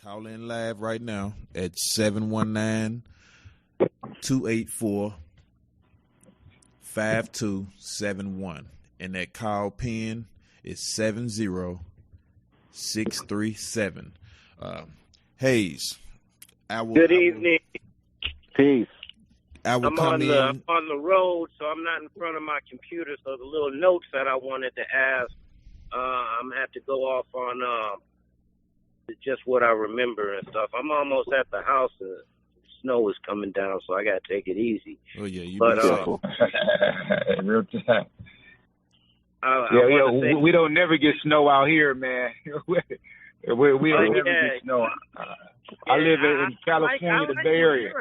Call in live right now at 719-284-5271. And that call pin is 70637. Hayes. Good evening. Peace. I'm on the road, so I'm not in front of my computer. So the little notes that I wanted to ask, I'm gonna have to go off on just what I remember and stuff. I'm almost at the house. Snow is coming down, so I gotta take it easy. Oh yeah, you real time. We don't never get snow out here, man. we don't never get snow. I live in California, the Bay Area.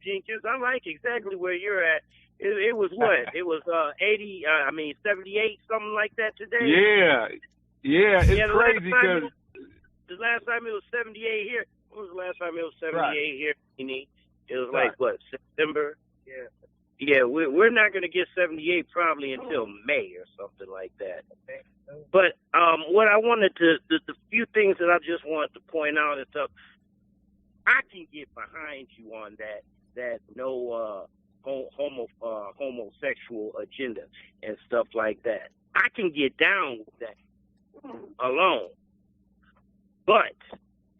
Jenkins, I like exactly where you're at. It was what? It was 78, something like that today. Yeah, it's crazy because the last time it was 78 here. When was the last time it was 78 right. here? It was like what, September? Yeah. We're not going to get 78 probably until May or something like that. But what I wanted to, the few things that I just wanted to point out and stuff, I can get behind you on that no homosexual agenda and stuff like that. I can get down with that alone. But,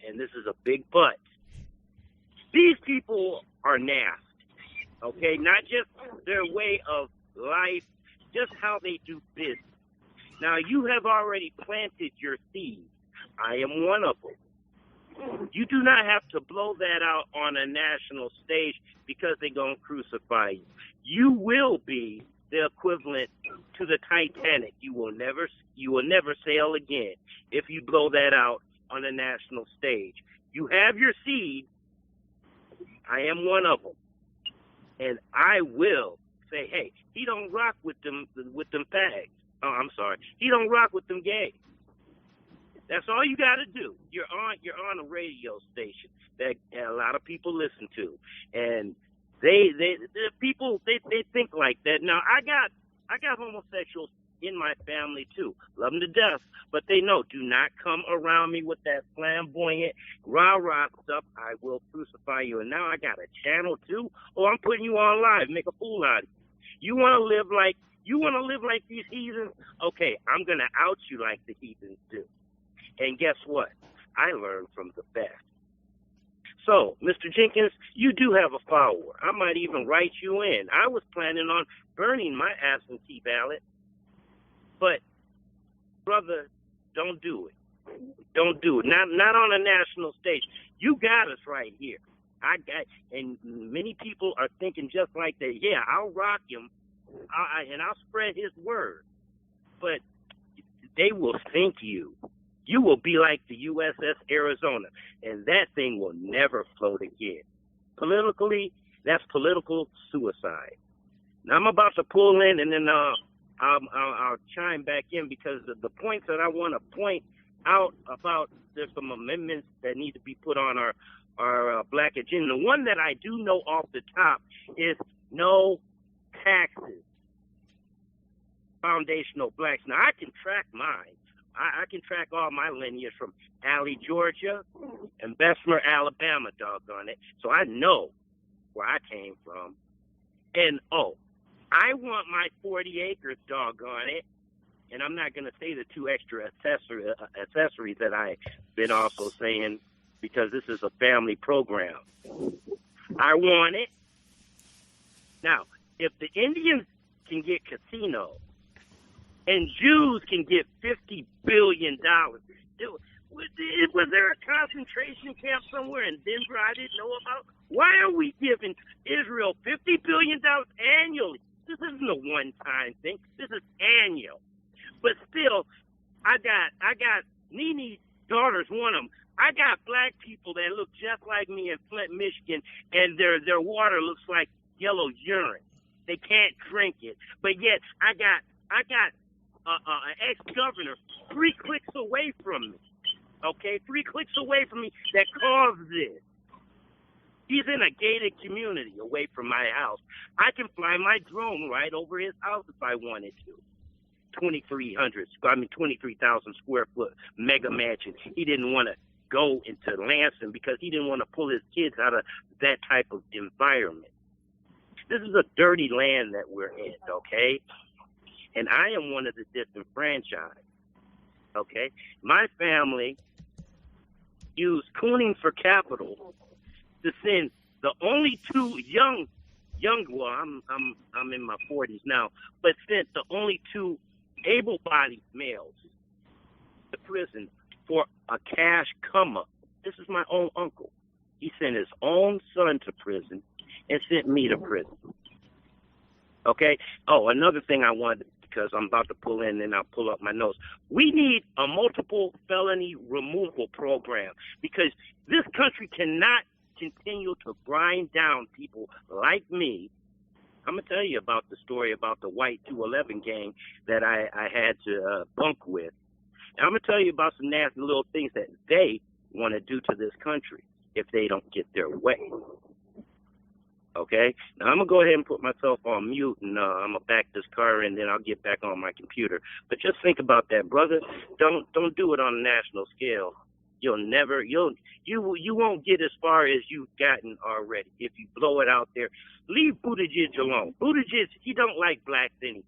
and this is a big but, these people are nasty, okay? Not just their way of life, just how they do business. Now, you have already planted your seed. I am one of them. You do not have to blow that out on a national stage because they're going to crucify you. You will be the equivalent to the Titanic. You will never sail again if you blow that out on a national stage. You have your seed. I am one of them. And I will say, hey, he don't rock with them fags. Oh, I'm sorry. He don't rock with them gays. That's all you got to do. You're on a radio station that a lot of people listen to, and they think like that. Now I got homosexuals in my family too. Love them to death, but they know, do not come around me with that flamboyant rah-rah stuff. I will crucify you. And now I got a channel too. Oh, I'm putting you on live. Make a fool out of you. You want to live like these heathens? Okay, I'm gonna out you like the heathens do. And guess what? I learned from the best. So, Mr. Jenkins, you do have a follower. I might even write you in. I was planning on burning my absentee ballot. But, brother, don't do it. Don't do it. Not on a national stage. You got us right here. And many people are thinking just like that. Yeah, I'll rock him, and I'll spread his word. But they will sink you. You will be like the USS Arizona, and that thing will never float again. Politically, that's political suicide. Now, I'm about to pull in, and then I'll chime back in because the points that I want to point out about, there's some amendments that need to be put on our black agenda. The one that I do know off the top is no taxes. Foundational blacks. Now, I can track mine. I can track all my lineage from Alley, Georgia, and Bessemer, Alabama, doggone it. So I know where I came from. And, I want my 40 acres, doggone it. And I'm not going to say the two extra accessories that I've been also saying because this is a family program. I want it. Now, if the Indians can get casinos, and Jews can get $50 billion. Was there a concentration camp somewhere in Denver I didn't know about? Why are we giving Israel $50 billion annually? This isn't a one-time thing. This is annual. But still, I got Nene's daughters, one of them. I got black people that look just like me in Flint, Michigan, and their water looks like yellow urine. They can't drink it. But yet, I got an ex-governor 3 clicks away from me, okay? 3 clicks away from me that caused this. He's in a gated community away from my house. I can fly my drone right over his house if I wanted to. 23,000 square foot mega mansion. He didn't want to go into Lansing because he didn't want to pull his kids out of that type of environment. This is a dirty land that we're in, okay? And I am one of the disenfranchised, okay? My family used cooning for capital to send the only two well, I'm in my 40s now, but sent the only two able-bodied males to prison for a cash come-up. This is my own uncle. He sent his own son to prison and sent me to prison. Okay? Oh, another thing I wanted, because I'm about to pull in and I'll pull up my notes. We need a multiple felony removal program because this country cannot continue to grind down people like me. I'm going to tell you about the story about the white 211 gang that I had to bunk with. And I'm going to tell you about some nasty little things that they want to do to this country if they don't get their way. Okay? Now, I'm going to go ahead and put myself on mute, and I'm going to back this car in, then I'll get back on my computer. But just think about that, brother. Don't do it on a national scale. You won't get as far as you've gotten already if you blow it out there. Leave Buttigieg alone. Buttigieg, he don't like blacks anyway.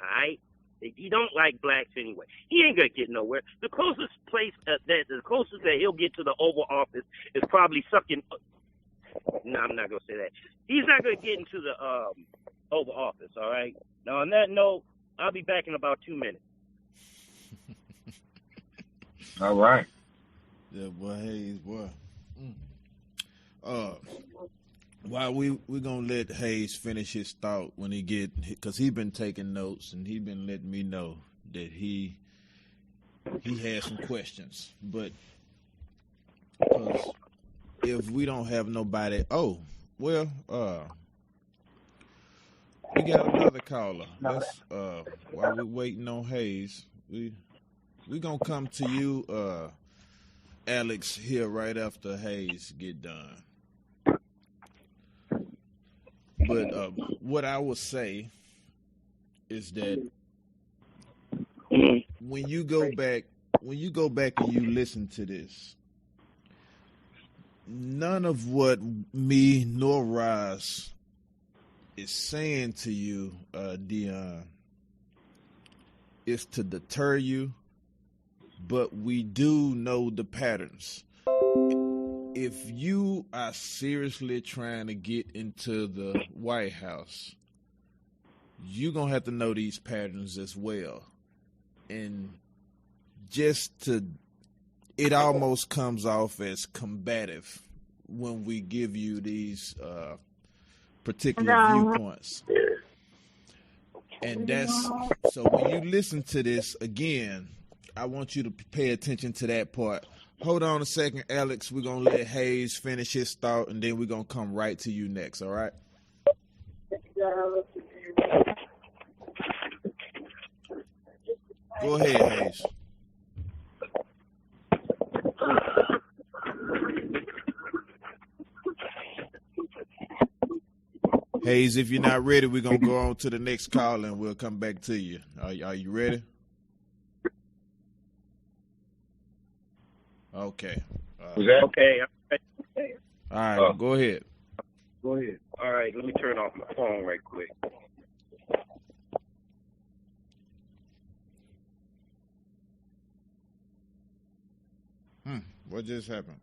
All right? He don't like blacks anyway. He ain't gonna get nowhere. The closest place that he'll get to the Oval Office is probably sucking. No, I'm not gonna say that. He's not gonna get into the Oval Office. All right. Now on that note, I'll be back in about 2 minutes. All right. Yeah, boy, Hayes, boy. While we're gonna let Hayes finish his thought when he get, because he been taking notes and he been letting me know that he has some questions. But because if we don't have nobody, we got another caller. Let's while we're waiting on Hayes, we gonna come to you, Alex, here right after Hayes get done. But what I would say is that when you go back and you listen to this, none of what me nor Roz is saying to you, Deon, is to deter you, but we do know the patterns. If you are seriously trying to get into the White House, you're going to have to know these patterns as well. And it almost comes off as combative when we give you these particular viewpoints. And so when you listen to this again, I want you to pay attention to that part. Hold on a second, Alex. We're going to let Hayes finish his thought, and then we're going to come right to you next, all right? Go ahead, Hayes. Hayes, if you're not ready, we're going to go on to the next call, and we'll come back to you. Are you ready? Okay. Okay. All right, go ahead. Go ahead. All right, let me turn off my phone right quick. What just happened?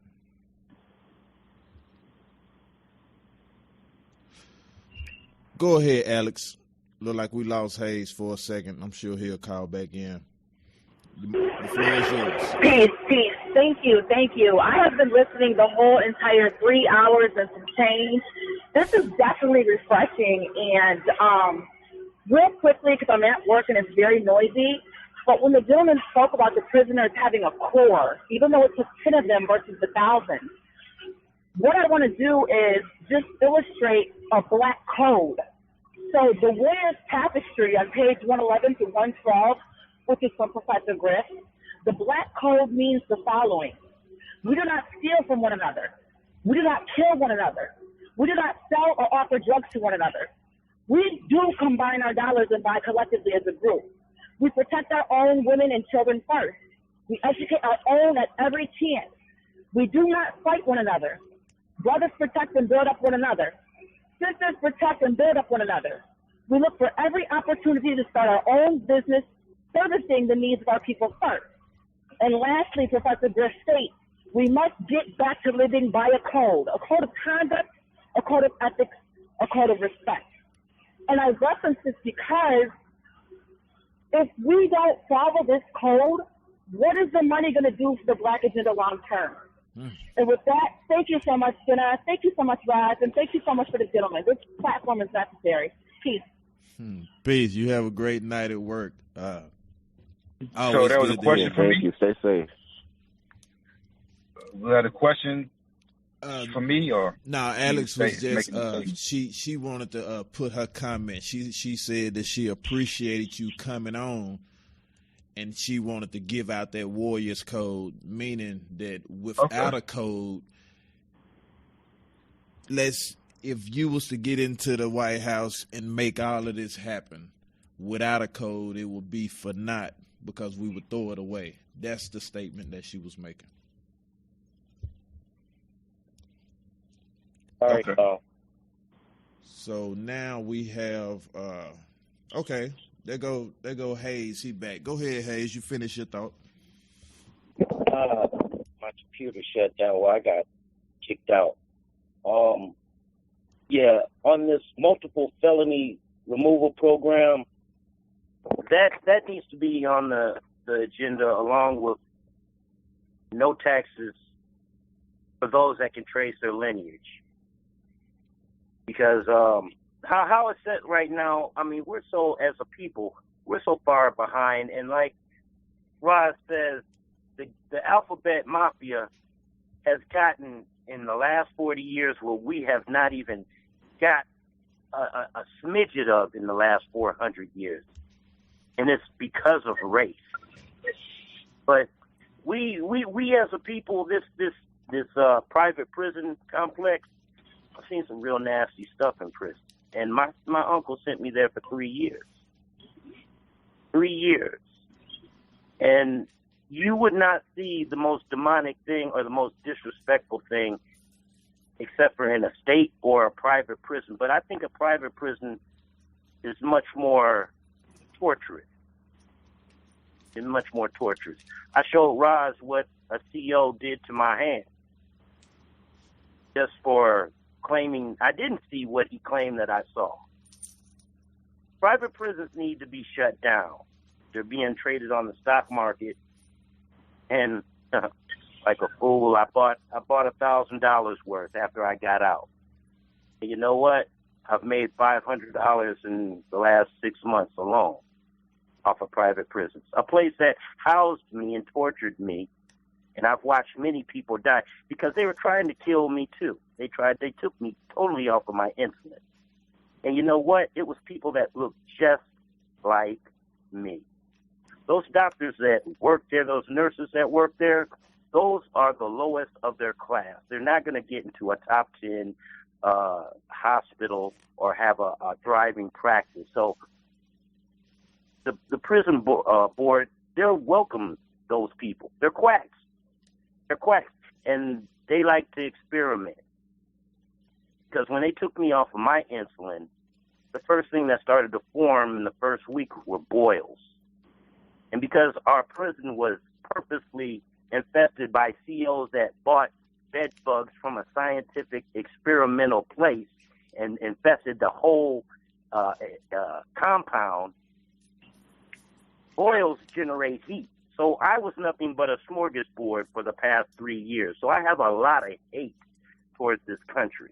Go ahead, Alex. Look like we lost Hayes for a second. I'm sure he'll call back in. The floor is yours. Peace. Thank you. I have been listening the whole entire 3 hours and some change. This is definitely refreshing. And real quickly, because I'm at work and it's very noisy, but when the gentleman spoke about the prisoners having a core, even though it took 10 of them versus 1,000, what I want to do is just illustrate a black code. So the Warrior's Tapestry on page 111 to 112, which is from Professor Griff, the black code means the following. We do not steal from one another. We do not kill one another. We do not sell or offer drugs to one another. We do combine our dollars and buy collectively as a group. We protect our own women and children first. We educate our own at every chance. We do not fight one another. Brothers protect and build up one another. Sisters protect and build up one another. We look for every opportunity to start our own business, servicing the needs of our people first. And lastly, Professor Griff states, we must get back to living by a code of conduct, a code of ethics, a code of respect. And I reference this because if we don't follow this code, what is the money going to do for the Black agenda long term? And with that, thank you so much, Jenna. Thank you so much, Roz. And thank you so much for the gentleman. This platform is necessary. Peace. Peace. You have a great night at work. So that was a question for me. Thank you. Stay safe. Was that a question for me or? No, Alex was just she wanted to put her comment. She said that she appreciated you coming on, and she wanted to give out that Warriors code, meaning that without a code, if you was to get into the White House and make all of this happen, without a code, it would be for naught because we would throw it away. That's the statement that she was making. All right. So now we have okay. There go Hayes. He back. Go ahead, Hayes. You finish your thought. My computer shut down while I got kicked out. Yeah, on this multiple felony removal program, that needs to be on the agenda along with no taxes for those that can trace their lineage. Because how it's set right now, I mean, we're so, as a people, we're so far behind. And like Roz says, the alphabet mafia has gotten in the last 40 years where we have not even got a smidget of in the last 400 years. And it's because of race. But we as a people, this private prison complex, I've seen some real nasty stuff in prison. And my uncle sent me there for 3 years. 3 years. And you would not see the most demonic thing or the most disrespectful thing except for in a state or a private prison. But I think a private prison is much more torturous. It's much more torturous. I showed Roz what a CO did to my hand just for claiming I didn't see what he claimed that I saw. Private prisons need to be shut down. They're being traded on the stock market, and like a fool, I bought $1,000 worth after I got out. And you know what? I've made $500 in the last 6 months alone off of private prisons, a place that housed me and tortured me. And I've watched many people die because they were trying to kill me too. They took me totally off of my insulin. And you know what? It was people that looked just like me. Those doctors that work there, those nurses that work there, those are the lowest of their class. They're not going to get into a top 10 hospital or have a thriving practice. So the prison board, they'll welcome those people. They're quacks. They're quacks, and they like to experiment. Because when they took me off of my insulin, the first thing that started to form in the first week were boils. And because our prison was purposely infested by COs that bought bed bugs from a scientific experimental place and infested the whole compound, boils generate heat. So I was nothing but a smorgasbord for the past 3 years. So I have a lot of hate towards this country.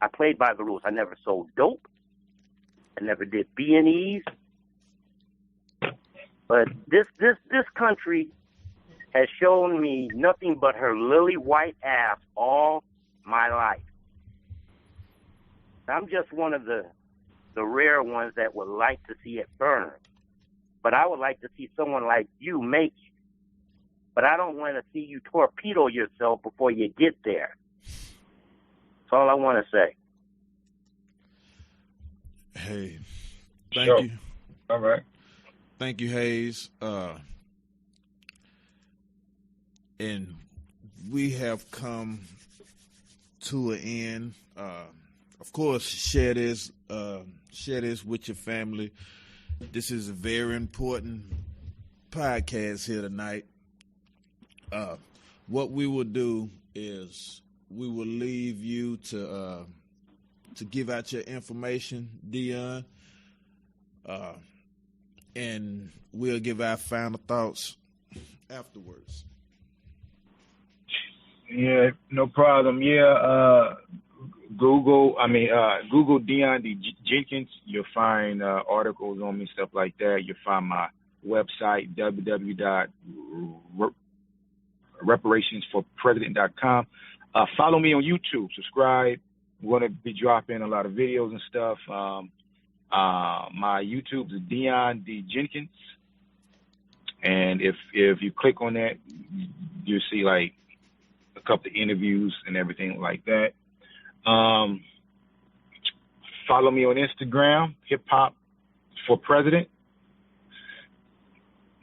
I played by the rules. I never sold dope. I never did B&Es. But this country has shown me nothing but her lily white ass all my life. I'm just one of the rare ones that would like to see it burn. But I would like to see someone like you make it. But I don't want to see you torpedo yourself before you get there. That's all I want to say. Hey, thank you. All right. Thank you, Hayes. and we have come to an end. Of course, share this with your family. This is a very important podcast here tonight. What we will do is we will leave you to give out your information, Deon, and we'll give our final thoughts afterwards. Yeah, no problem. Yeah, Google Deon D. Jenkins. You'll find articles on me, stuff like that. You'll find my website, www.reparationsforpresident.com. Follow me on YouTube. Subscribe. We're going to be dropping a lot of videos and stuff. My YouTube is Deon D. Jenkins. And if you click on that, you'll see like a couple of interviews and everything like that. Follow me on Instagram, Hip Hop for President.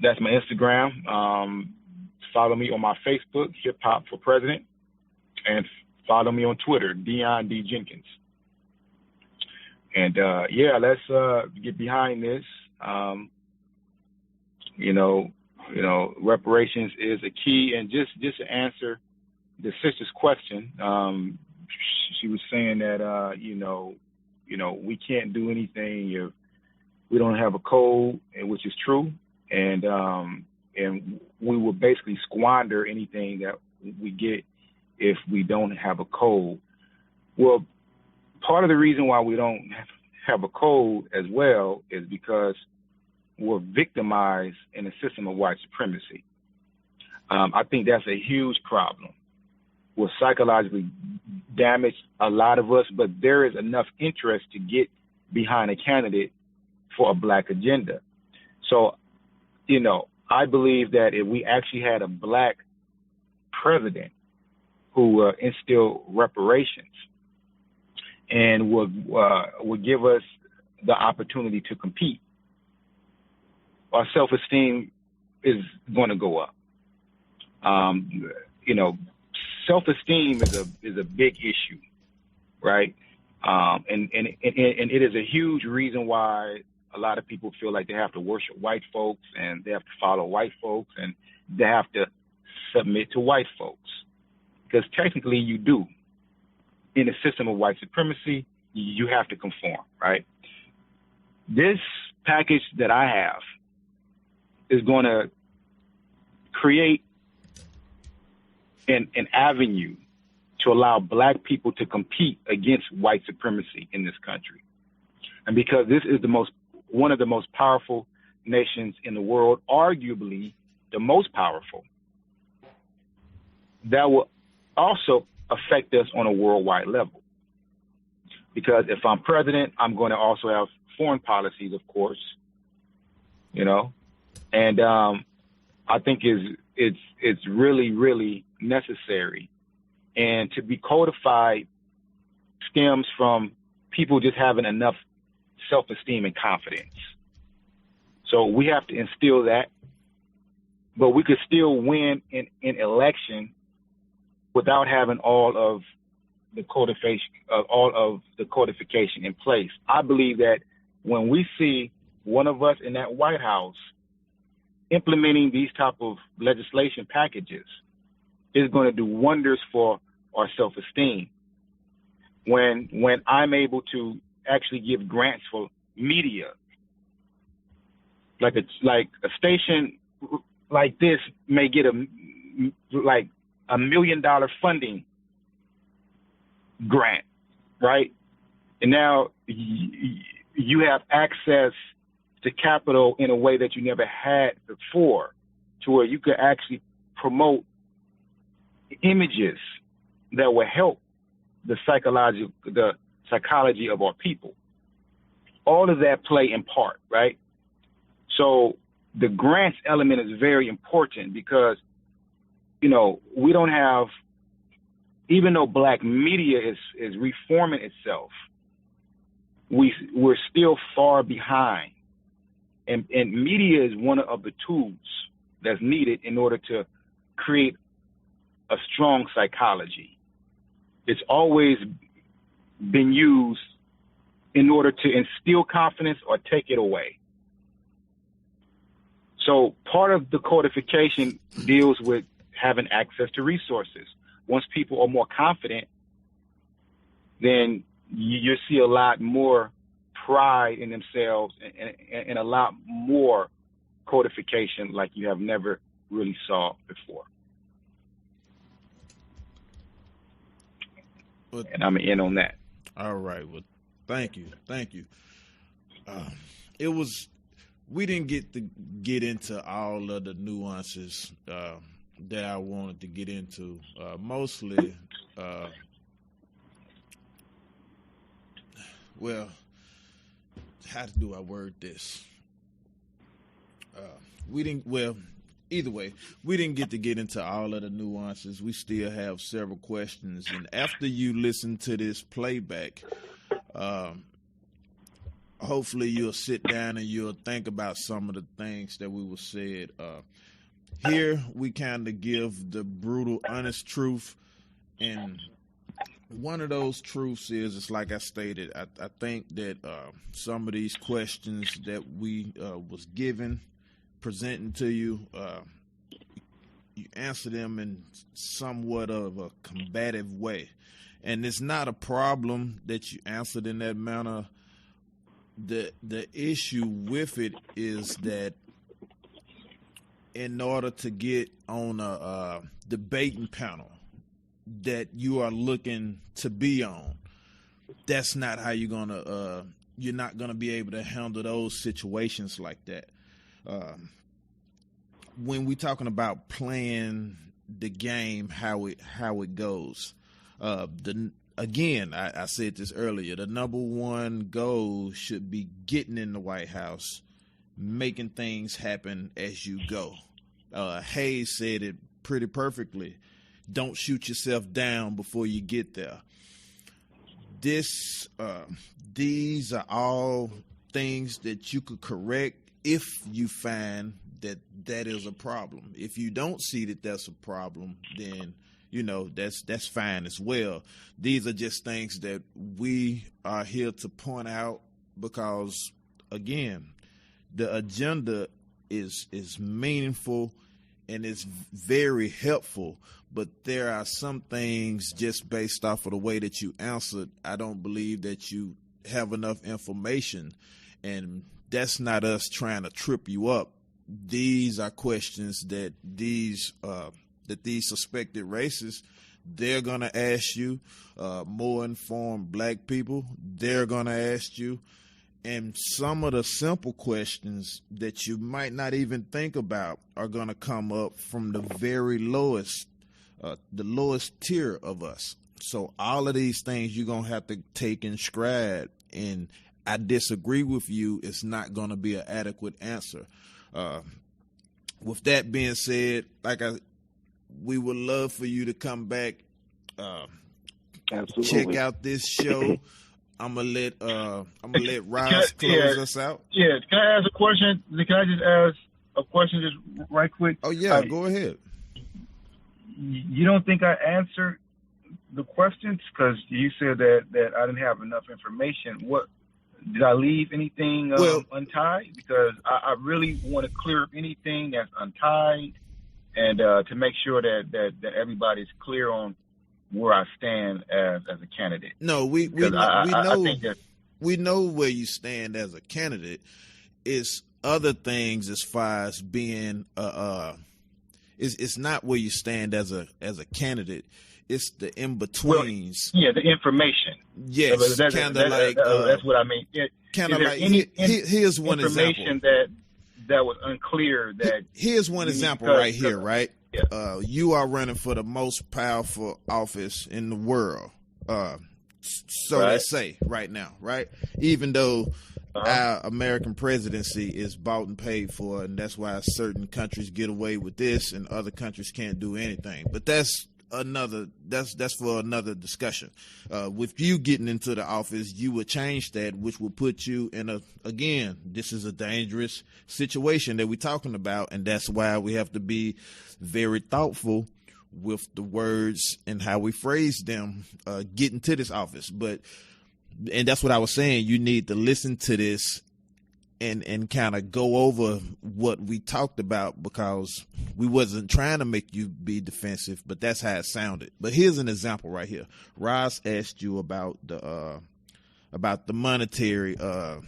That's my Instagram. Follow me on my Facebook, Hip Hop for President. And follow me on Twitter, Deon D. Jenkins. And let's get behind this. Reparations is a key. And just to answer the sister's question, she was saying that we can't do anything if we don't have a code, which is true, and we will basically squander anything that we get if we don't have a code. Well, part of the reason why we don't have a code as well is because we're victimized in a system of white supremacy. I think that's a huge problem. Will psychologically damage a lot of us, but there is enough interest to get behind a candidate for a black agenda. So, I believe that if we actually had a black president who instilled reparations and would give us the opportunity to compete, our self-esteem is going to go up. Self-esteem is a big issue, right? And it is a huge reason why a lot of people feel like they have to worship white folks and they have to follow white folks and they have to submit to white folks. Because technically you do. In a system of white supremacy, you have to conform, right? This package that I have is going to create an avenue to allow black people to compete against white supremacy in this country. And because this is one of the most powerful nations in the world, arguably the most powerful, that will also affect us on a worldwide level. Because if I'm president, I'm going to also have foreign policies, of course, and I think it's really, really necessary. And to be codified stems from people just having enough self-esteem and confidence. So we have to instill that, but we could still win in election without having all of the codification in place. I believe that when we see one of us in that White House implementing these type of legislation packages, is going to do wonders for our self-esteem. When I'm able to actually give grants for media, like a station like this may get $1 million funding grant, right? And now you have access to capital in a way that you never had before, to where you could actually promote images that will help the psychology of our people. All of that play in part, right? So the grants element is very important because, we don't have, even though black media is reforming itself, we're still far behind. And media is one of the tools that's needed in order to create a strong psychology. It's always been used in order to instill confidence or take it away. So part of the codification deals with having access to resources. Once people are more confident, then you see a lot more pride in themselves and a lot more codification like you have never really saw before. Well, and I'm in on that. All right. Well, thank you. We didn't get into all of the nuances that I wanted to get into. Mostly, well, how do I word this? Either way, we didn't get into all of the nuances. We still have several questions. And after you listen to this playback, hopefully you'll sit down and you'll think about some of the things that we were said. Here we kind of give the brutal, honest truth. And one of those truths is, it's like I stated, I think that some of these questions that we was presenting to you, you answer them in somewhat of a combative way. And it's not a problem that you answered in that manner. The issue with it is that in order to get on a debating panel that you are looking to be on, that's not how you're not gonna be able to handle those situations like that. When we talking about playing the game, how it goes, I said this earlier, the number one goal should be getting in the White House, making things happen as you go. Hayes said it pretty perfectly. Don't shoot yourself down before you get there. These are all things that you could correct if you find that is a problem. If you don't see that that's a problem, then that's fine as well. These are just things that we are here to point out because, again, the agenda is meaningful and it's very helpful, but there are some things just based off of the way that you answered, I don't believe that you have enough information, and that's not us trying to trip you up. These are questions that these suspected racists, they're going to ask you. More informed black people, they're going to ask you. And some of the simple questions that you might not even think about are going to come up from the very lowest tier of us. So all of these things you're going to have to take in stride. And I disagree with you. It's not going to be an adequate answer. With that being said, we would love for you to come back, Absolutely. check out this show. I'm gonna let Roz close us out. Yeah, can I ask a question? Can I just ask a question just right quick? Oh yeah, go ahead. You don't think I answered the questions because you said that I didn't have enough information. What did I leave anything untied? Because I really want to clear up anything that's untied, and to make sure that everybody's clear on where I stand as a candidate. No, we know where you stand as a candidate. It's other things as far as being it's not where you stand as a candidate. It's the in betweens. Well, yeah, the information. Yes, kind of like that's what I mean. Kind of like here's one information example that was unclear. Here's one example right here, right? Yeah. You are running for the most powerful office in the world. So right. they say right now, right? Even though our American presidency is bought and paid for, and that's why certain countries get away with this and other countries can't do anything. But that's for another discussion. With you getting into the office, you would change that, which would put you in this is a dangerous situation that we're talking about, and that's why we have to be very thoughtful with the words and how we phrase them getting to this office. And that's what I was saying. You need to listen to this and kind of go over what we talked about, because we wasn't trying to make you be defensive, but that's how it sounded. But here's an example right here. Ross asked you about the monetary what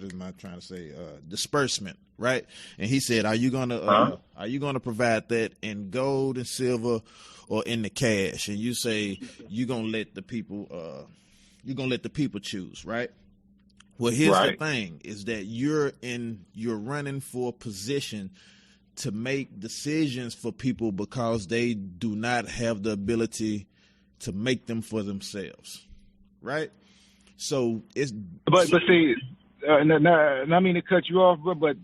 am I trying to say? Disbursement, right? And he said, are you gonna provide that in gold and silver or in the cash? And you say you're gonna let the people choose, right? Well, here's the thing: is that you're running for a position to make decisions for people because they do not have the ability to make them for themselves, right? So it's but see, I mean to cut you off, but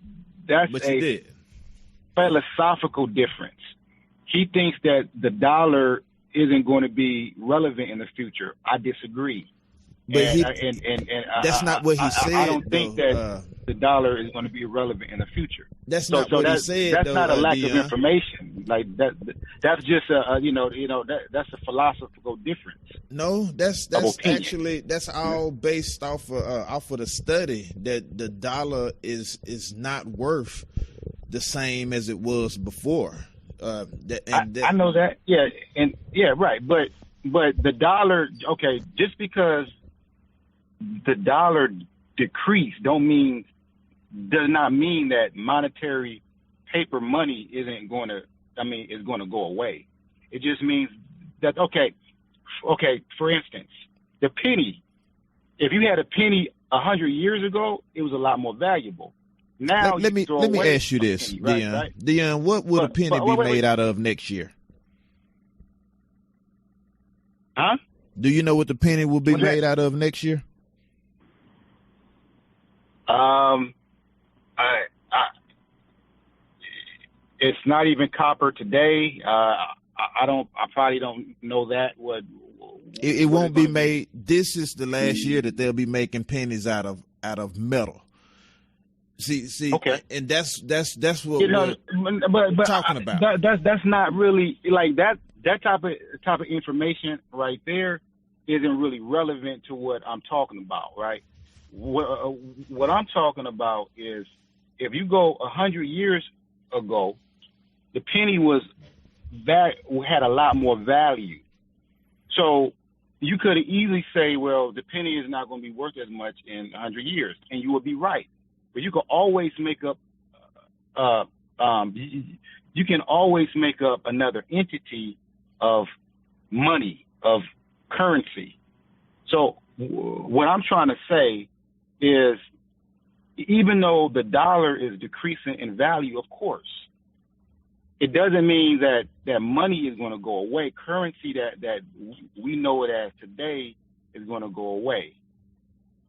that's a philosophical difference. He thinks that the dollar isn't going to be relevant in the future. I disagree. But that's not what he said. I don't think that the dollar is going to be relevant in the future. That's not what he said. That's not a lack of information. Like that. That's just that's a philosophical difference. No, that's actually all based off of the study that the dollar is not worth the same as it was before. I know that. Yeah, right. But the dollar, okay, just because the dollar decreased does not mean that monetary paper money is going to go away. It just means that, okay, for instance, the penny, if you had a penny 100 years ago, it was a lot more valuable. Now let me ask you this, penny, Deon. Right? Deon, what would a penny be made out of next year? Huh? Do you know what the penny will be made out of next year? It's not even copper today. I probably don't know that. It won't be made. This is the last year that they'll be making pennies out of metal. See, okay, and that's what we're talking about. That's not really like that. That type of information right there isn't really relevant to what I'm talking about, right? What I'm talking about is if you go 100 years ago, the penny had a lot more value. So you could easily say, well, the penny is not going to be worth as much in 100 years, and you would be right. But you can always make up you can always make up another entity of money, of currency. So what I'm trying to say is, even though the dollar is decreasing in value, of course, it doesn't mean that money is going to go away. Currency that we know it as today is going to go away.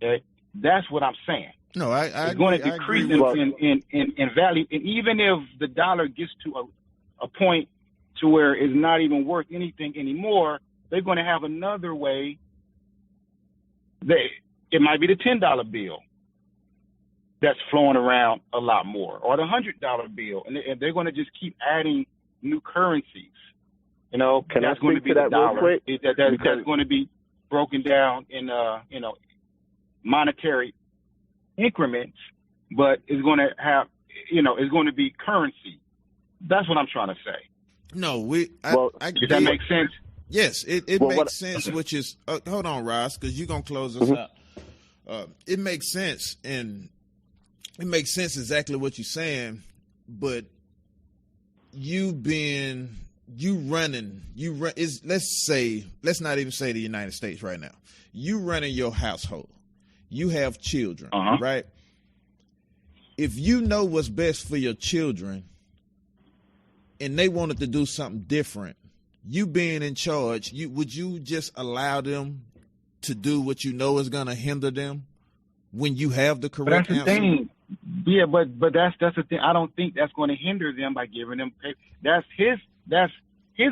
Okay? That's what I'm saying. No, I it's going to decrease in value. And even if the dollar gets to a point to where it's not even worth anything anymore, they're going to have another way. It might be the $10 bill that's flowing around a lot more, or the $100 bill, and they're going to just keep adding new currencies. That's going to be the dollar. That's going to be broken down in monetary increments, but it's going to have it's going to be currency. That's what I'm trying to say. No, does that make sense? Yes, it makes sense. Which is hold on, Ross, because you're gonna close us out. It makes sense, and it makes sense exactly what you're saying. But let's not even say the United States right now. You running your household. You have children, right? If you know what's best for your children and they wanted to do something different, you being in charge, would you just allow them to do what you know is going to hinder them when you have the correct answer? That's the thing. Yeah, but that's the thing. I don't think that's going to hinder them by giving them paper. That's his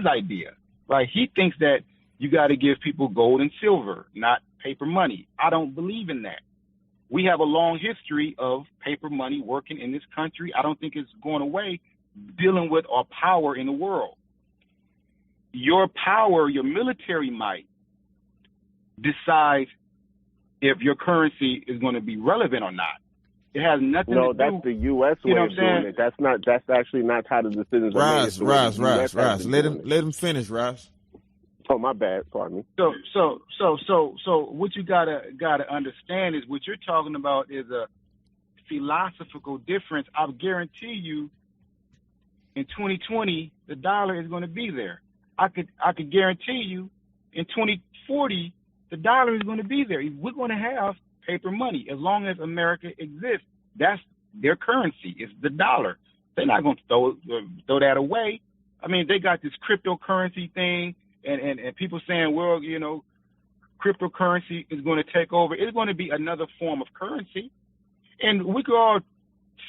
idea. Right? He thinks that you got to give people gold and silver, not paper money. I don't believe in that. we have a long history of paper money working in this country. I don't think it's going away, dealing with our power in the world. Your power, your military might, decides if your currency is going to be relevant or not. It has nothing to do. No, that's the U.S. way of doing it. That's actually not how the decisions are made. Rise. Let him finish, Rise. Oh, my bad. Pardon me. So what you gotta understand is what you're talking about is a philosophical difference. I guarantee you, in 2020, the dollar is going to be there. I could guarantee you, in 2040, the dollar is going to be there. We're going to have paper money as long as America exists. That's their currency. It's the dollar. They're not going to throw that away. I mean, they got this cryptocurrency thing, and people saying, well, you know, cryptocurrency is going to take over. It's going to be another form of currency, and we could all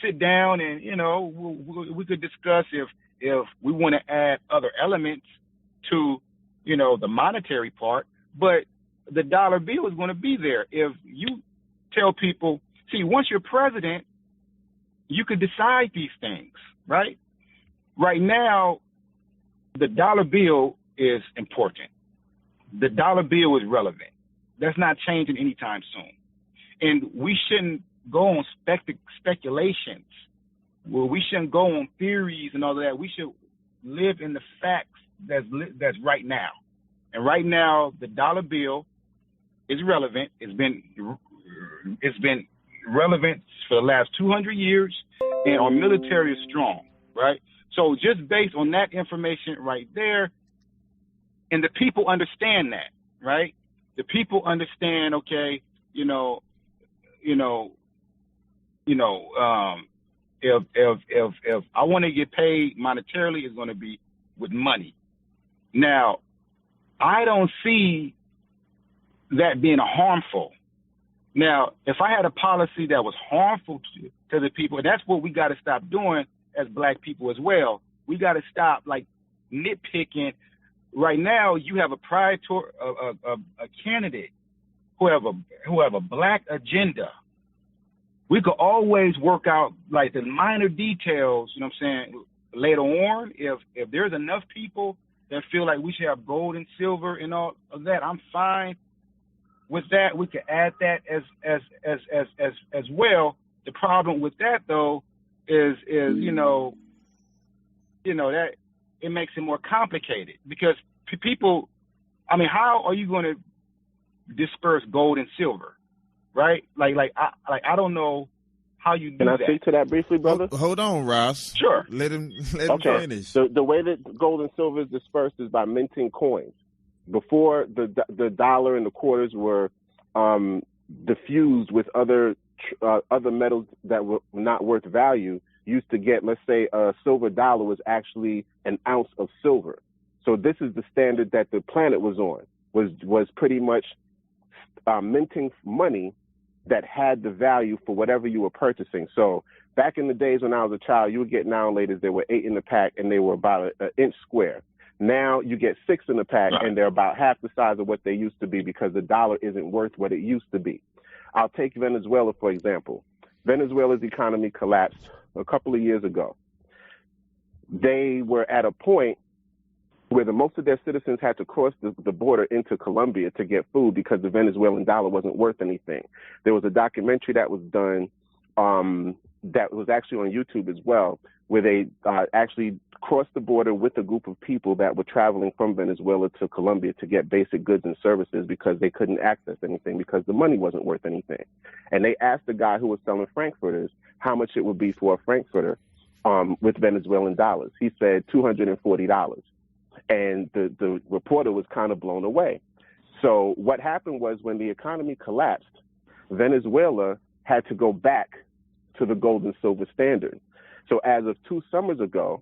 sit down and, you know, we could discuss if we want to add other elements to, you know, the monetary part, but the dollar bill is going to be there. If you tell people, see, once you're president, you could decide these things, right? Right now, the dollar bill is important. The dollar bill is relevant. That's not changing anytime soon. And we shouldn't go on speculations. Well, we shouldn't go on theories and all of that. We should live in the facts that's right now. And right now, the dollar bill is relevant. It's been relevant for the last 200 years, and our military is strong, right? So just based on that information right there, and the people understand that, right? The people understand, okay, if I want to get paid monetarily, it's going to be with money. Now, I don't see that being harmful. Now, if I had a policy that was harmful to the people, and that's what we got to stop doing as black people as well. We got to stop like nitpicking. Right now, you have a candidate who have a black agenda. We could always work out like the minor details, you know what I'm saying, later on. If there's enough people that feel like we should have gold and silver and all of that, I'm fine with that. We could add that as well. The problem with that though is that it makes it more complicated because people, I mean, how are you going to disperse gold and silver, right? I don't know how you do that. Can I speak to that briefly, brother? Hold on, Ross. Sure. Let him finish. The way that gold and silver is dispersed is by minting coins. Before, the dollar and the quarters were diffused with other metals that were not worth value. Used to get, let's say, a silver dollar was actually an ounce of silver. So this is the standard that the planet was on, was pretty much minting money that had the value for whatever you were purchasing. So back in the days when I was a child, you would get now laters. There were 8 in the pack, and they were about an inch square. Now you get 6 in the pack, and they're about half the size of what they used to be because the dollar isn't worth what it used to be. I'll take Venezuela, for example. Venezuela's economy collapsed a couple of years ago. They were at a point where most of their citizens had to cross the border into Colombia to get food because the Venezuelan dollar wasn't worth anything. There was a documentary that was done that was actually on YouTube as well, where they actually crossed the border with a group of people that were traveling from Venezuela to Colombia to get basic goods and services because they couldn't access anything because the money wasn't worth anything. And they asked the guy who was selling frankfurters how much it would be for a frankfurter with Venezuelan dollars. He said $240. And the reporter was kind of blown away. So what happened was when the economy collapsed, Venezuela had to go back to the gold and silver standard. So as of 2 summers ago,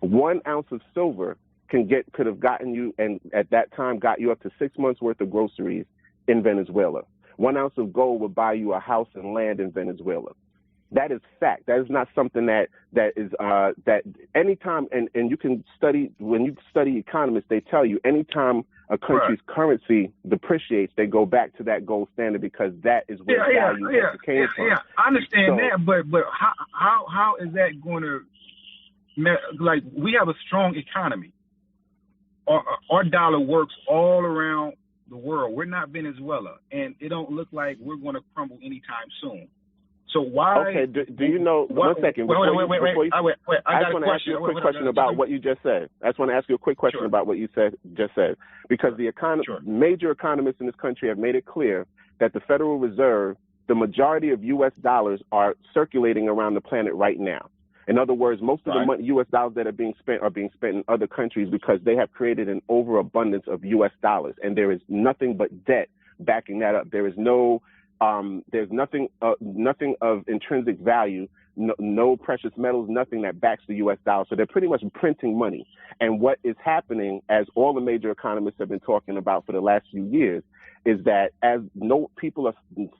1 ounce of silver could have gotten you, and at that time got you up to 6 months worth of groceries in Venezuela. 1 ounce of gold would buy you a house and land in Venezuela. That is fact. That is not something that is that anytime, and you can study, when you study economists, they tell you anytime a country's currency depreciates, they go back to that gold standard because that is where value came from. Yeah, I understand that, but how is that going to, like, we have a strong economy. Our dollar works all around the world. We're not Venezuela, and it don't look like we're going to crumble anytime soon. So why? Okay, do you know? One second. Wait. I just want to ask you a quick question about what you just said. I just want to ask you a quick question about what you just said, because the major economists in this country have made it clear that the Federal Reserve, the majority of U.S. dollars are circulating around the planet right now. In other words, most of the money, U.S. dollars that are being spent in other countries because they have created an overabundance of U.S. dollars, and there is nothing but debt backing that up. There is there's nothing of intrinsic value, no precious metals, nothing that backs the U.S. dollar. So they're pretty much printing money. And what is happening, as all the major economists have been talking about for the last few years, is that as people are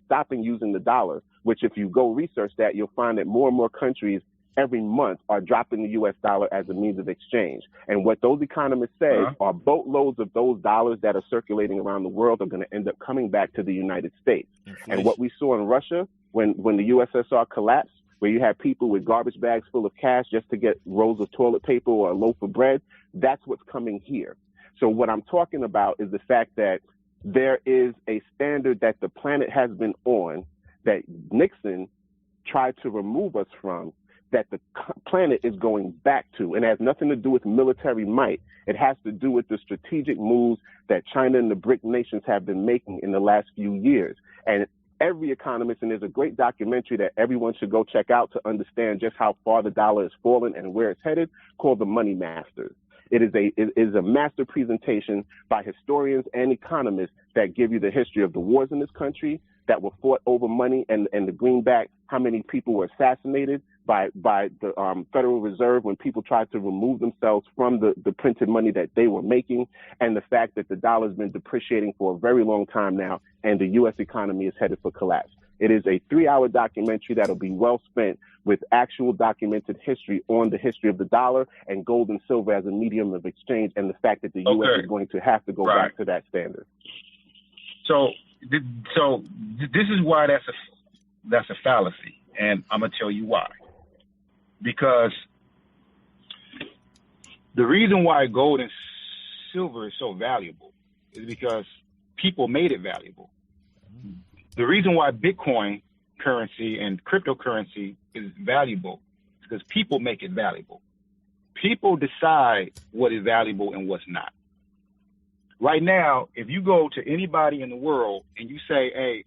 stopping using the dollar, which if you go research that, you'll find that more and more countries every month are dropping the U.S. dollar as a means of exchange. And what those economists say are boatloads of those dollars that are circulating around the world are going to end up coming back to the United States. Inflation. And what we saw in Russia when the USSR collapsed, where you had people with garbage bags full of cash just to get rolls of toilet paper or a loaf of bread, that's what's coming here. So what I'm talking about is the fact that there is a standard that the planet has been on that Nixon tried to remove us from, that the planet is going back to, and it has nothing to do with military might. It has to do with the strategic moves that China and the BRIC nations have been making in the last few years. And every economist, and there's a great documentary that everyone should go check out to understand just how far the dollar has fallen and where it's headed, called The Money Masters. It is a master presentation by historians and economists that give you the history of the wars in this country that were fought over money, and the greenback, how many people were assassinated by the Federal Reserve when people tried to remove themselves from the printed money that they were making, and the fact that the dollar's been depreciating for a very long time now, and the U.S. economy is headed for collapse. It is a 3-hour documentary that'll be well spent with actual documented history on the history of the dollar and gold and silver as a medium of exchange, and the fact that the U.S. is going to have to go back to that standard. So this is why that's a fallacy, and I'm gonna tell you why. Because the reason why gold and silver is so valuable is because people made it valuable. The reason why Bitcoin currency and cryptocurrency is valuable is because people make it valuable. People decide what is valuable and what's not. Right now, if you go to anybody in the world and you say, hey,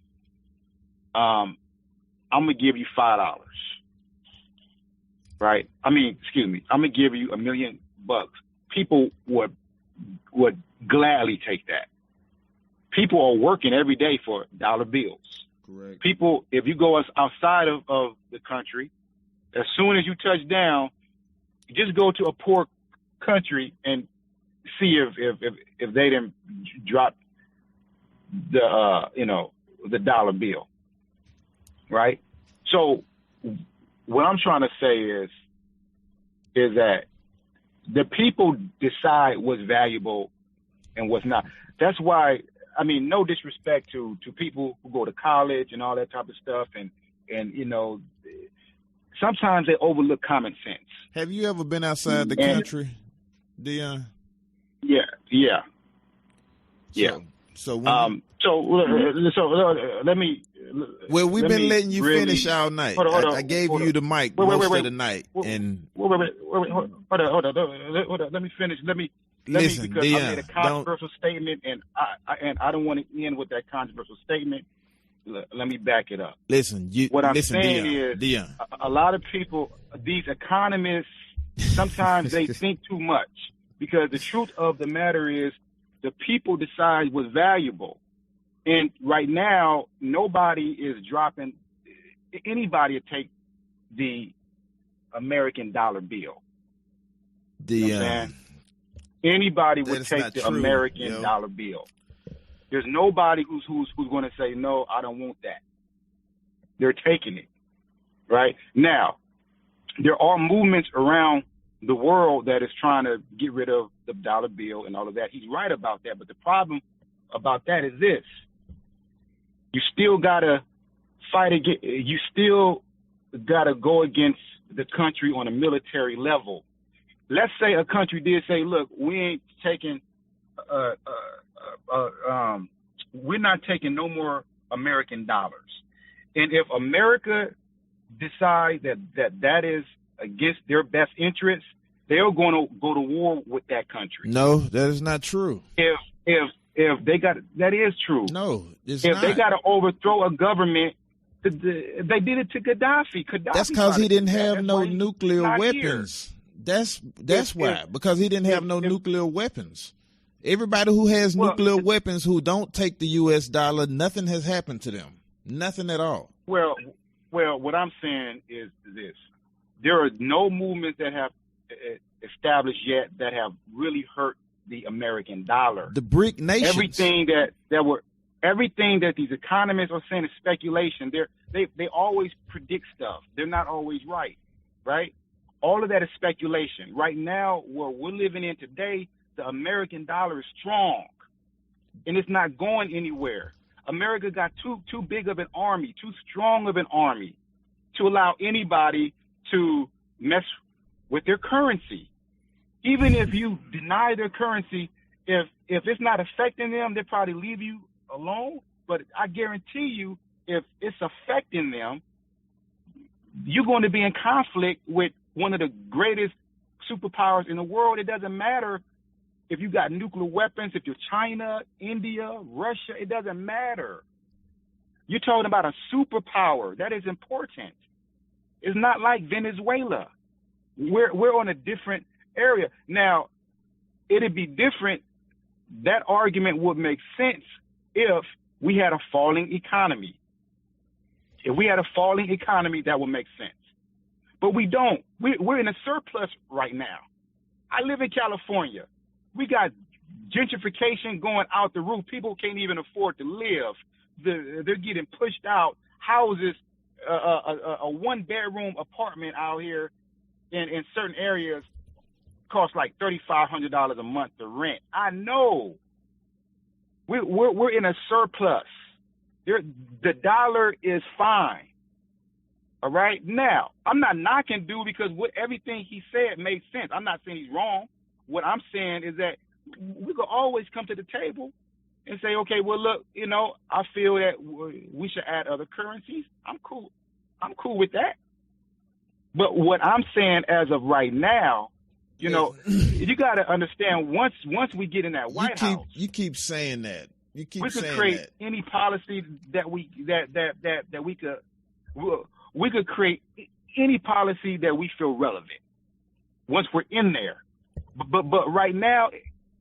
I'm going to give you $5, right? I'm going to give you $1 million. People would gladly take that. People are working every day for dollar bills. Correct. People, if you go outside of the country, as soon as you touch down, you just go to a poor country and see if they didn't drop the dollar bill, right? So what I'm trying to say is that the people decide what's valuable and what's not. That's why, I mean, no disrespect to people who go to college and all that type of stuff, and sometimes they overlook common sense. Have you ever been outside the country, Deon? Yeah. So let me. Well, we've been letting you finish all night. I gave you the mic most of the night, and hold on. Let me finish. Listen, because Deon, I made a controversial statement, and I don't want to end with that controversial statement. Let me back it up. What I'm saying is, a lot of people, these economists, sometimes they think too much, because the truth of the matter is the people decide what's valuable. And right now, nobody is dropping. Anybody would take the American dollar bill. Anybody would take the American dollar bill. There's nobody who's going to say, no, I don't want that. They're taking it. right? Now, there are movements around the world that is trying to get rid of the dollar bill and all of that. He's right about that. But the problem about that is this. You still got to fight against, you still got to go against the country on a military level. Let's say a country did say, look, we ain't taking, we're not taking no more American dollars. And if America decides that is against their best interests, they're going to go to war with that country. No, that is not true. If they got, that is true. No, it's if not. They got to overthrow a government, they did it to Gaddafi. That's because he didn't have no nuclear weapons. That's why. Because he didn't have no nuclear weapons. Everybody who has nuclear weapons who don't take the U.S. dollar, nothing has happened to them. Nothing at all. Well, what I'm saying is this. There are no movements that have established yet that have really hurt the American dollar. The BRIC nations. Everything that these economists are saying is speculation. They always predict stuff. They're not always right? All of that is speculation. Right now, where we're living in today, the American dollar is strong, and it's not going anywhere. America got too big of an army, too strong of an army to allow anybody to mess with their currency. Even if you deny their currency, if it's not affecting them, they'll probably leave you alone. But I guarantee you, if it's affecting them, you're going to be in conflict with one of the greatest superpowers in the world. It doesn't matter if you got nuclear weapons, if you're China, India, Russia, it doesn't matter. You're talking about a superpower. That is important. It's not like Venezuela. We're on a different area. Now, it'd be different. That argument would make sense if we had a falling economy. If we had a falling economy, that would make sense. But we don't. We're in a surplus right now. I live in California. We got gentrification going out the roof. People can't even afford to live. They're getting pushed out. Houses, a one-bedroom apartment out here in certain areas costs like $3,500 a month to rent. I know. We're in a surplus. The dollar is fine. All right? Now, I'm not knocking dude because everything he said made sense. I'm not saying he's wrong. What I'm saying is that we could always come to the table and say, okay, well, look, I feel that we should add other currencies. I'm cool. I'm cool with that. But what I'm saying as of right now, you got to understand once we get in that White House. You keep saying that. You keep saying that. We could create any policy that we could create any policy that we feel relevant once we're in there. But right now,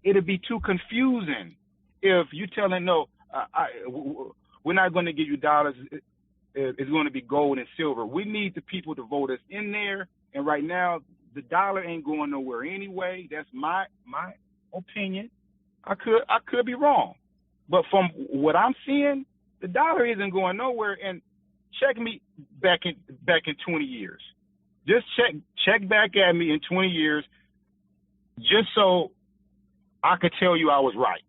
it'd be too confusing if you telling we're not going to give you dollars. It's going to be gold and silver. We need the people to vote us in there. And right now, the dollar ain't going nowhere anyway. That's my opinion. I could be wrong, but from what I'm seeing, the dollar isn't going nowhere. And check me back in 20 years. Just check back at me in 20 years. Just so I could tell you I was right.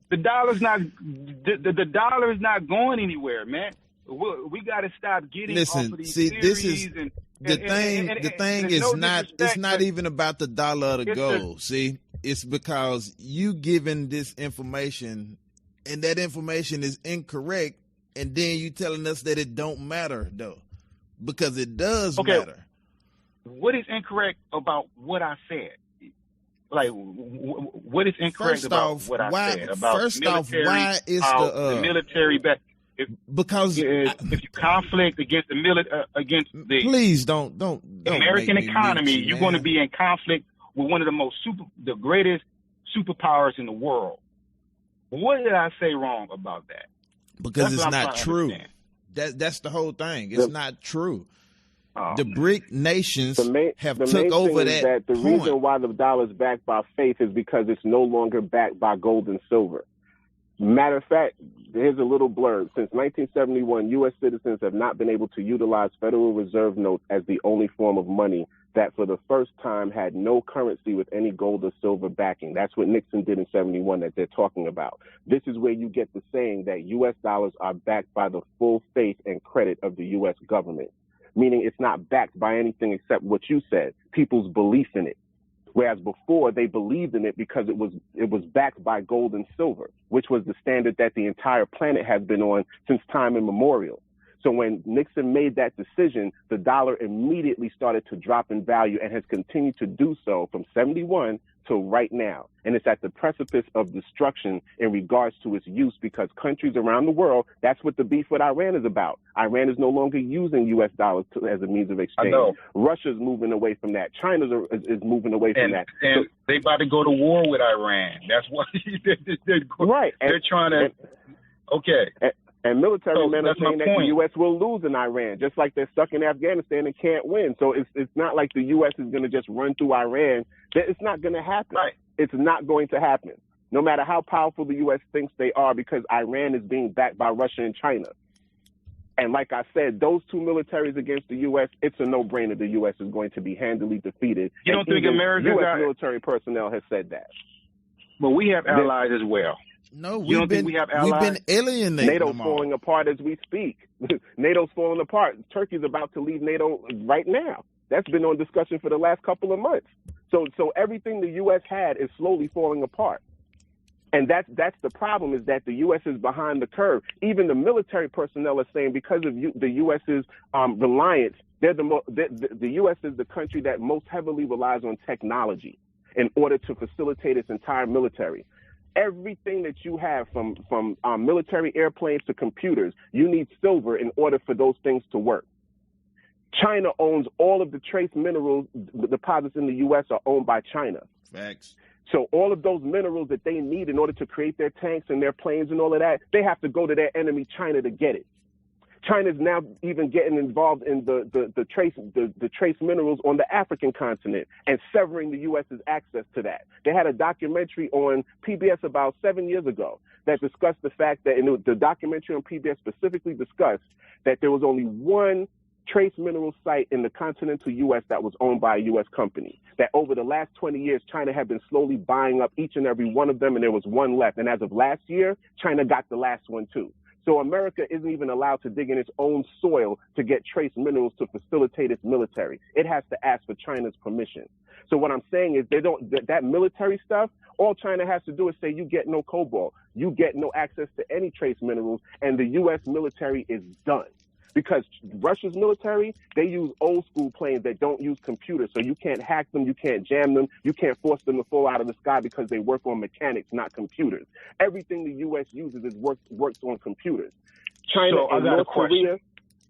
The dollar's not the dollar is not going anywhere, man. We got to stop getting off of these theories. This is the thing is not. It's not even about the dollar or the gold. It's because you giving this information, and that information is incorrect, and then you telling us that it don't matter though, because it does matter. What is incorrect about what I said? Like, what is incorrect about what I said? About military, why is the military back? Because if you conflict against the please don't American economy, you're going to be in conflict with one of the greatest superpowers in the world. What did I say wrong about that? Because it's not true. That's the whole thing. It's not true. The BRIC nations have took over that. The reason why the dollar is backed by faith is because it's no longer backed by gold and silver. Matter of fact, here's a little blurb. Since 1971, U.S. citizens have not been able to utilize Federal Reserve notes as the only form of money that for the first time had no currency with any gold or silver backing. That's what Nixon did in 71 that they're talking about. This is where you get the saying that U.S. dollars are backed by the full faith and credit of the U.S. government, meaning it's not backed by anything except what you said, people's belief in it. Whereas before they believed in it because it was backed by gold and silver, which was the standard that the entire planet has been on since time immemorial. So when Nixon made that decision, the dollar immediately started to drop in value and has continued to do so from 71 to right now. And it's at the precipice of destruction in regards to its use because countries around the world, that's what the beef with Iran is about. Iran is no longer using U.S. dollars as a means of exchange. Russia's moving away from that. China is moving away from that. And they about to go to war with Iran. That's why right. They're trying to, okay. And military men are saying that the U.S. will lose in Iran, just like they're stuck in Afghanistan and can't win. So it's not like the U.S. is going to just run through Iran. It's not going to happen. Right. It's not going to happen, no matter how powerful the U.S. thinks they are, because Iran is being backed by Russia and China. And like I said, those two militaries against the U.S., it's a no-brainer. The U.S. is going to be handily defeated. You don't think America? U.S. military personnel has said that. But we have allies as well. No, we've been alienated. NATO's falling apart as we speak. NATO's falling apart. Turkey's about to leave NATO right now. That's been on discussion for the last couple of months. So everything the U.S. had is slowly falling apart. And that's the problem, is that the U.S. is behind the curve. Even the military personnel are saying because of the U.S.'s reliance, the U.S. is the country that most heavily relies on technology in order to facilitate its entire military. Everything that you have from military airplanes to computers, you need silver in order for those things to work. China owns all of the trace minerals. The deposits in the U.S. are owned by China. Facts. So all of those minerals that they need in order to create their tanks and their planes and all of that, they have to go to their enemy, China, to get it. China's now even getting involved in the trace minerals on the African continent and severing the U.S.'s access to that. They had a documentary on PBS about 7 years ago that discussed the fact that, and the documentary on PBS specifically discussed that there was only one trace mineral site in the continental U.S. that was owned by a U.S. company. That over the last 20 years, China had been slowly buying up each and every one of them, and there was one left. And as of last year, China got the last one too. So America isn't even allowed to dig in its own soil to get trace minerals to facilitate its military. It has to ask for China's permission. So what I'm saying is that military stuff, all China has to do is say, you get no cobalt, you get no access to any trace minerals, and the U.S. military is done. Because Russia's military, they use old school planes that don't use computers. So you can't hack them, you can't jam them, you can't force them to fall out of the sky because they work on mechanics, not computers. Everything the U.S. uses works on computers. China and North Korea,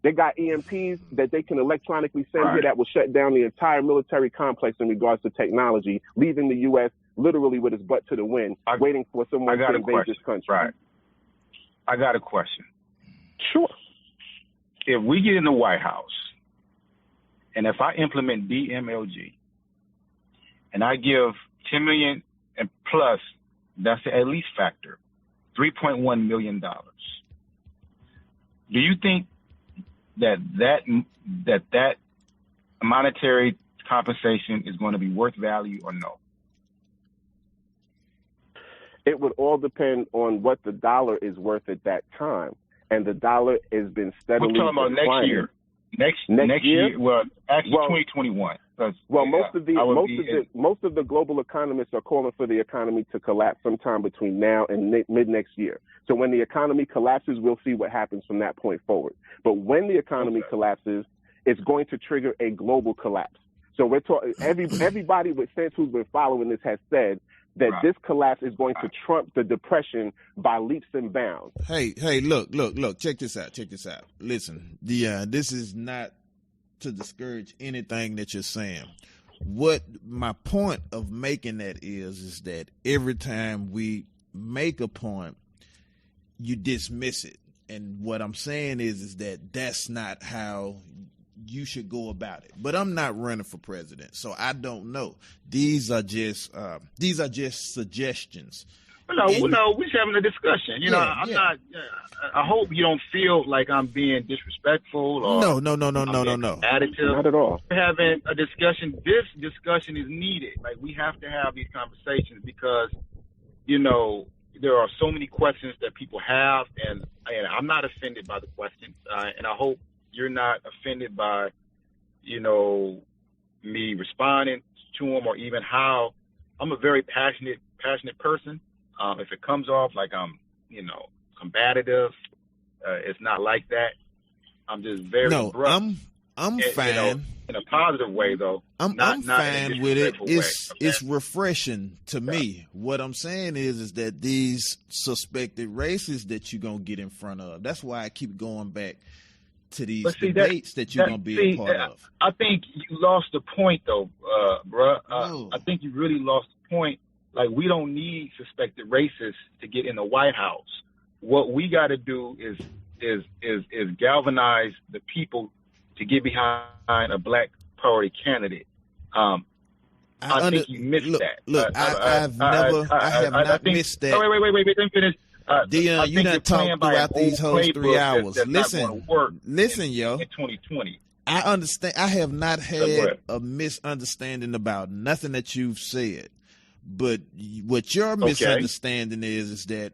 they got EMPs that they can electronically send here that will shut down the entire military complex in regards to technology, leaving the U.S. literally with its butt to the wind, waiting for someone to invade this country. Right. I got a question. Sure. If we get in the White House, and if I implement DMLG, and I give $10 million and plus, that's the at least factor, $3.1 million. Do you think that monetary compensation is going to be worth value or no? It would all depend on what the dollar is worth at that time. And the dollar has been steadily declining. We're talking about next year. Next year? Well, actually 2021. Well, most of the global economists are calling for the economy to collapse sometime between now and mid next year. So when the economy collapses, we'll see what happens from that point forward. But when the economy collapses, it's going to trigger a global collapse. So we're talking. Everybody with sense who's been following this has said that this collapse is going to trump the depression by leaps and bounds. Hey, look, check this out. Listen, Deon, this is not to discourage anything that you're saying. What my point of making that is that every time we make a point, you dismiss it. And what I'm saying is that that's not how you should go about it. But I'm not running for president, so I don't know. These are just suggestions. we're just having a discussion. You know, I'm not. I hope you don't feel like I'm being disrespectful or No. Additive. Not at all. We're having a discussion. This discussion is needed. Like, we have to have these conversations because, you know, there are so many questions that people have, and I'm not offended by the questions, and I hope you're not offended by, you know, me responding to them or even how I'm a very passionate person. If it comes off like I'm, you know, combative, it's not like that. I'm just very abrupt. I'm fine. You know, in a positive way, though. I'm fine with it. It's refreshing to me. What I'm saying is that these suspected racists that you're gonna get in front of. That's why I keep going back to these debates that you're gonna be a part of. I think you lost the point, though, bruh. I think you really lost the point. Like, we don't need suspected racists to get in the White House. What we got to do is galvanize the people to get behind a black priority candidate. I think you missed that. Look, I have not missed that. Wait, let me finish. Deon, you done talked throughout these whole 3 hours. Listen, yo. In 2020. I understand. I have not had a misunderstanding about nothing that you've said. But what your misunderstanding is that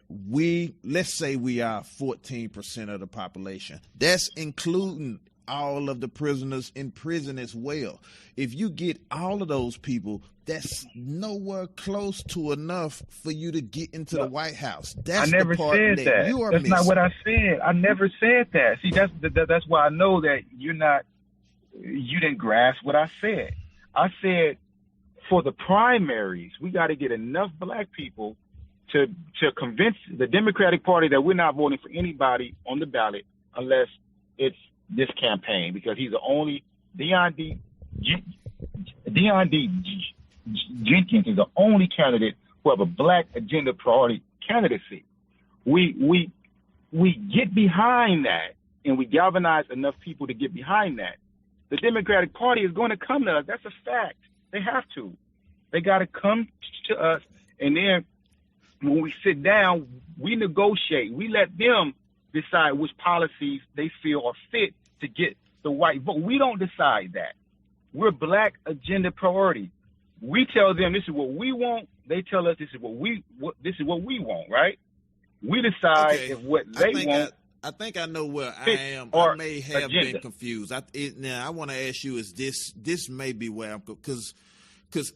let's say we are 14% of the population. That's including all of the prisoners in prison as well. If you get all of those people, that's nowhere close to enough for you to get into the White House. That's I never the part said that. You are that's missing. Not what I said. I never said that. See, that's why I know that you didn't grasp what I said. I said, for the primaries, we got to get enough black people to convince the Democratic Party that we're not voting for anybody on the ballot unless it's this campaign, because he's the only Deon D. Jenkins is the only candidate who have a black agenda priority candidacy. We get behind that, and we galvanize enough people to get behind that. The Democratic Party is going to come to us. That's a fact. They have to. They got to come to us, and then when we sit down, we negotiate. We let them decide which policies they feel are fit to get the white vote. We don't decide that. We're black agenda priority. We tell them this is what we want. They tell us this is what we want, right? We decide if what they want. I think I know where I am. I may have been confused. Now I want to ask you: is this may be where I'm because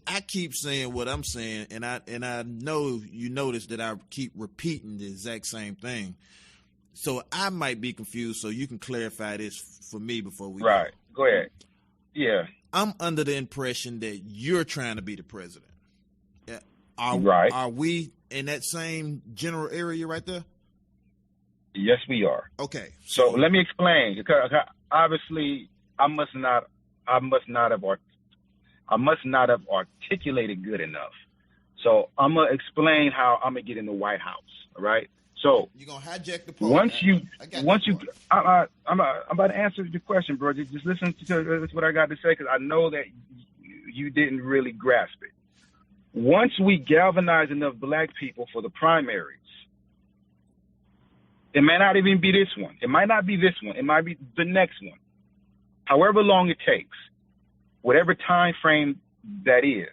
I keep saying what I'm saying, and I know you notice that I keep repeating the exact same thing. So I might be confused. So you can clarify this for me before we go ahead. Yeah, I'm under the impression that you're trying to be the president. Are we in that same general area right there? Yes, we are. Okay. So let me explain. Because obviously, I must not have articulated good enough. So I'm gonna explain how I'm gonna get in the White House. All right. So you're gonna hijack the poll. I'm about to answer the question, bro. Just listen to what I got to say, because I know that you didn't really grasp it. Once we galvanize enough black people for the primaries, it may not even be this one. It might not be this one. It might be the next one. However long it takes, whatever time frame that is,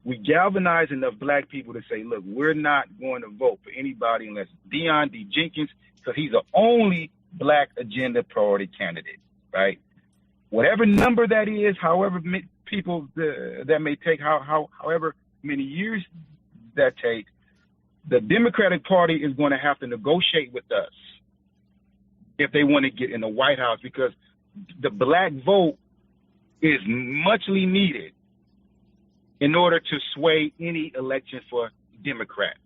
we galvanize enough black people to say, look, we're not going to vote for anybody unless Deon D. Jenkins, because he's the only black agenda priority candidate, right? Whatever number that is, however many people that may take, however many years that takes, the Democratic Party is going to have to negotiate with us if they want to get in the White House, because the black vote is muchly needed in order to sway any election for Democrats.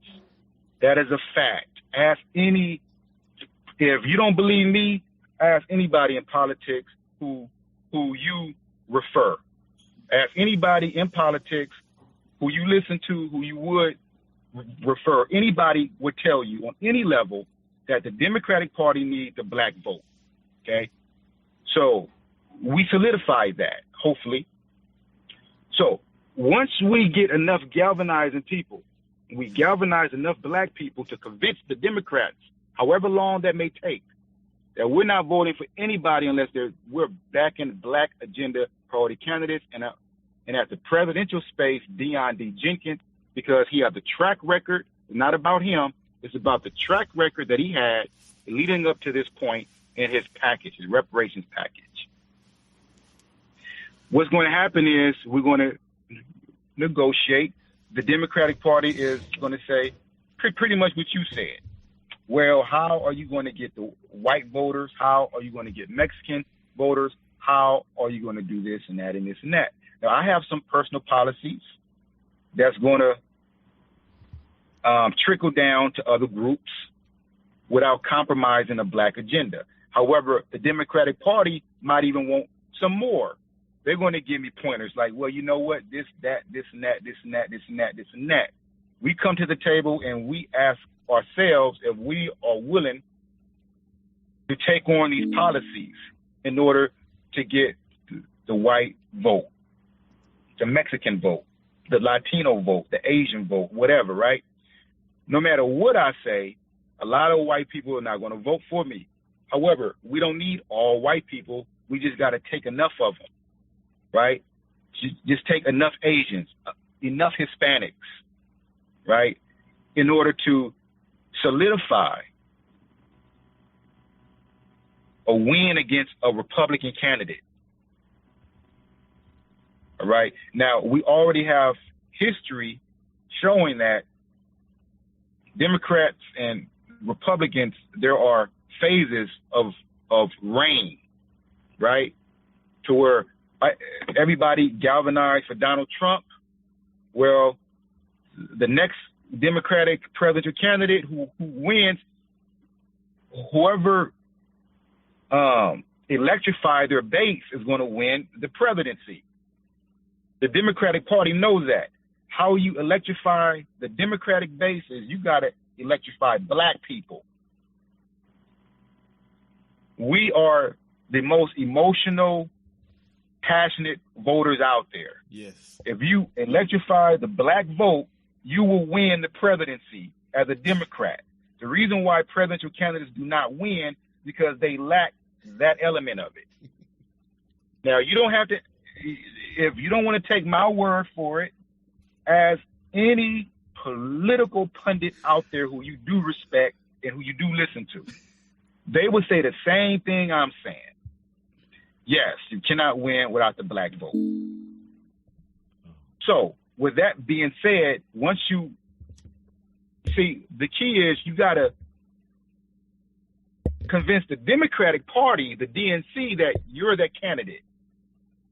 That is a fact. If you don't believe me, ask anybody in politics who you refer. Ask anybody in politics who you listen to, who you would refer. Anybody would tell you on any level that the Democratic Party needs the black vote. Okay? So we solidified that, hopefully. So once we get enough galvanizing people, we galvanize enough black people to convince the Democrats, however long that may take, that we're not voting for anybody unless we're backing black agenda priority candidates. And at the presidential space, Deon D. Jenkins, because he has the track record, not about him, it's about the track record that he had leading up to this point in his package, his reparations package. What's going to happen is we're going to negotiate. The Democratic Party is going to say pretty much what you said. Well, how are you going to get the white voters? How are you going to get Mexican voters? How are you going to do this and that and this and that? Now, I have some personal policies that's going to trickle down to other groups without compromising a black agenda. However, the Democratic Party might even want some more. They're going to give me pointers like, well, you know what, this, that, this and that, this and that, this and that, this and that. We come to the table and we ask ourselves if we are willing to take on these policies in order to get the white vote, the Mexican vote, the Latino vote, the Asian vote, whatever, right? No matter what I say, a lot of white people are not going to vote for me. However, we don't need all white people. We just got to take enough of them, right? Just take enough Asians, enough Hispanics, right, in order to solidify a win against a Republican candidate. All right. Now, we already have history showing that Democrats and Republicans, there are phases of reign, right, to where everybody galvanized for Donald Trump. Well, the next Democratic presidential candidate who wins, whoever electrified their base is going to win the presidency. The Democratic Party knows that. How you electrify the Democratic base is you got to electrify black people. We are the most emotional, passionate voters out there. Yes. If you electrify the black vote, you will win the presidency as a Democrat. The reason why presidential candidates do not win because they lack that element of it. Now, you don't have to, if you don't want to take my word for it, as any political pundit out there who you do respect and who you do listen to, they would say the same thing I'm saying. Yes, you cannot win without the black vote. So, with that being said, once you see, the key is you got to convince the Democratic Party, the DNC, that you're that candidate.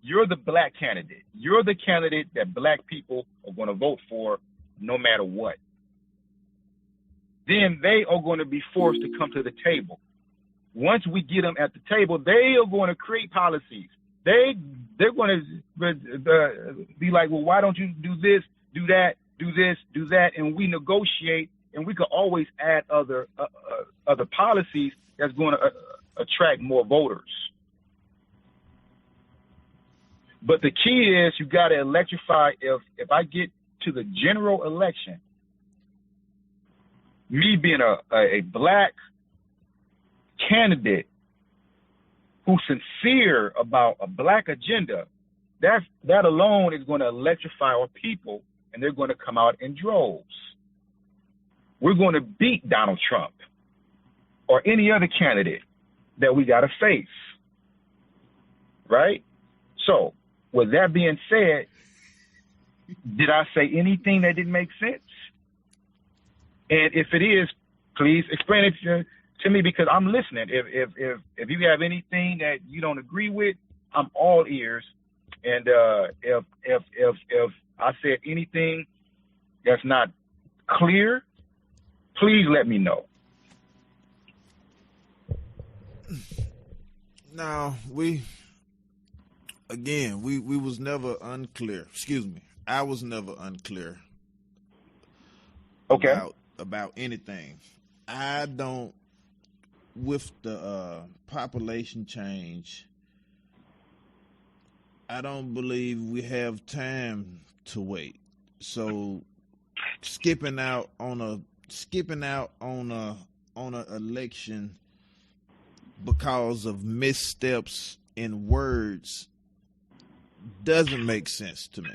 You're the black candidate. You're the candidate that black people are going to vote for no matter what. Then they are going to be forced to come to the table. Once we get them at the table, they are going to create policies. They're going to be like, well, why don't you do this, do that, do this, do that, and we negotiate, and we could always add other policies that's going to attract more voters. But the key is you got to electrify. If I get to the general election, me being a black candidate who's sincere about a black agenda, that alone is going to electrify our people, and they're going to come out in droves. We're going to beat Donald Trump or any other candidate that we got to face, right? So, with that being said, did I say anything that didn't make sense? And if it is, please explain it to me, because I'm listening. If you have anything that you don't agree with, I'm all ears. And if I said anything that's not clear, please let me know. Now, we was never unclear. Excuse me. I was never unclear. Okay. About anything. I don't, with the population change, I don't believe we have time to wait. So skipping out on a election because of missteps in words doesn't make sense to me.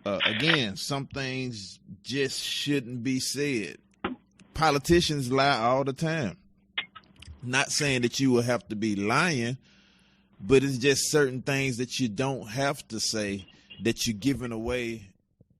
Again, some things just shouldn't be said. Politicians lie all the time. Not saying that you will have to be lying, but it's just certain things that you don't have to say, that you're giving away